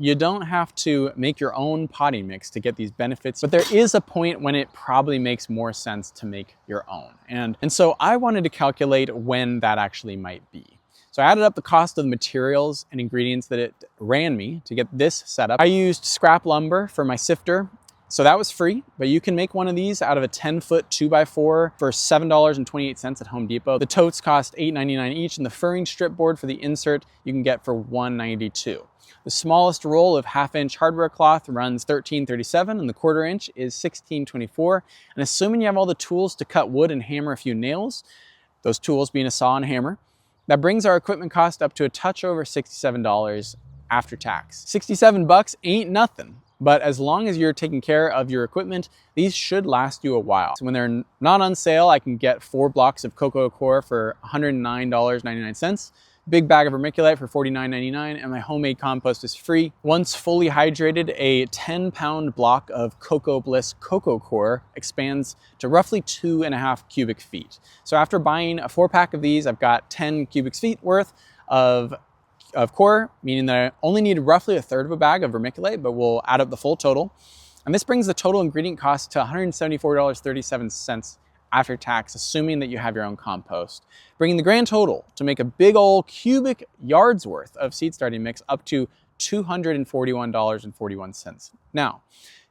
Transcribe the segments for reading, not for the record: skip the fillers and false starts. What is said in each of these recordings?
You don't have to make your own potting mix to get these benefits, but there is a point when it probably makes more sense to make your own. And so I wanted to calculate when that actually might be. So I added up the cost of the materials and ingredients that it ran me to get this set up. I used scrap lumber for my sifter. So that was free, but you can make one of these out of a 10-foot 2x4 for $7.28 at Home Depot. The totes cost $8.99 each, and the furring strip board for the insert you can get for $1.92. The smallest roll of 1/2-inch hardware cloth runs $13.37, and the 1/4 inch is $16.24. And assuming you have all the tools to cut wood and hammer a few nails, those tools being a saw and hammer, that brings our equipment cost up to a touch over $67 after tax. 67 bucks ain't nothing. But as long as you're taking care of your equipment, these should last you a while. So when they're not on sale, I can get 4 blocks of coco coir for $109.99, big bag of vermiculite for $49.99, and my homemade compost is free. Once fully hydrated, a 10-pound block of Coco Bliss coco coir expands to roughly 2.5 cubic feet. So after buying a 4-pack of these, I've got 10 cubic feet worth of coir, meaning that I only need roughly 1/3 of a bag of vermiculite, but we'll add up the full total. And this brings the total ingredient cost to $174.37 after tax, assuming that you have your own compost, bringing the grand total to make a big old cubic yards worth of seed starting mix up to $241.41. Now,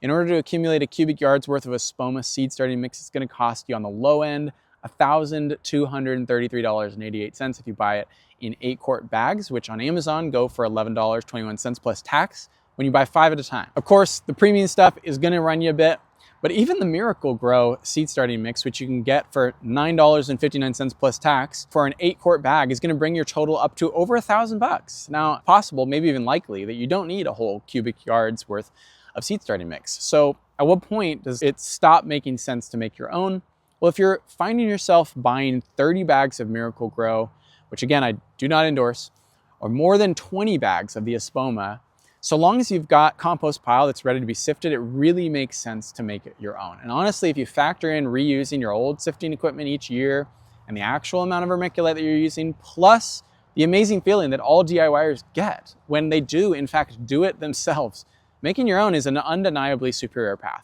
in order to accumulate a cubic yards worth of Espoma seed starting mix, it's going to cost you on the low end $1,233.88 if you buy it in 8-quart bags, which on Amazon go for $11.21 plus tax when you buy 5 at a time. Of course, the premium stuff is going to run you a bit, but even the Miracle-Gro seed starting mix, which you can get for $9.59 plus tax for an 8-quart bag, is going to bring your total up to over $1,000. Now, possible, maybe even likely, that you don't need a whole cubic yards worth of seed starting mix. So at what point does it stop making sense to make your own? Well, if you're finding yourself buying 30 bags of Miracle-Gro, which again, I do not endorse, or more than 20 bags of the Espoma, so long as you've got compost pile that's ready to be sifted, it really makes sense to make it your own. And honestly, if you factor in reusing your old sifting equipment each year and the actual amount of vermiculite that you're using, plus the amazing feeling that all DIYers get when they do, in fact, do it themselves, making your own is an undeniably superior path.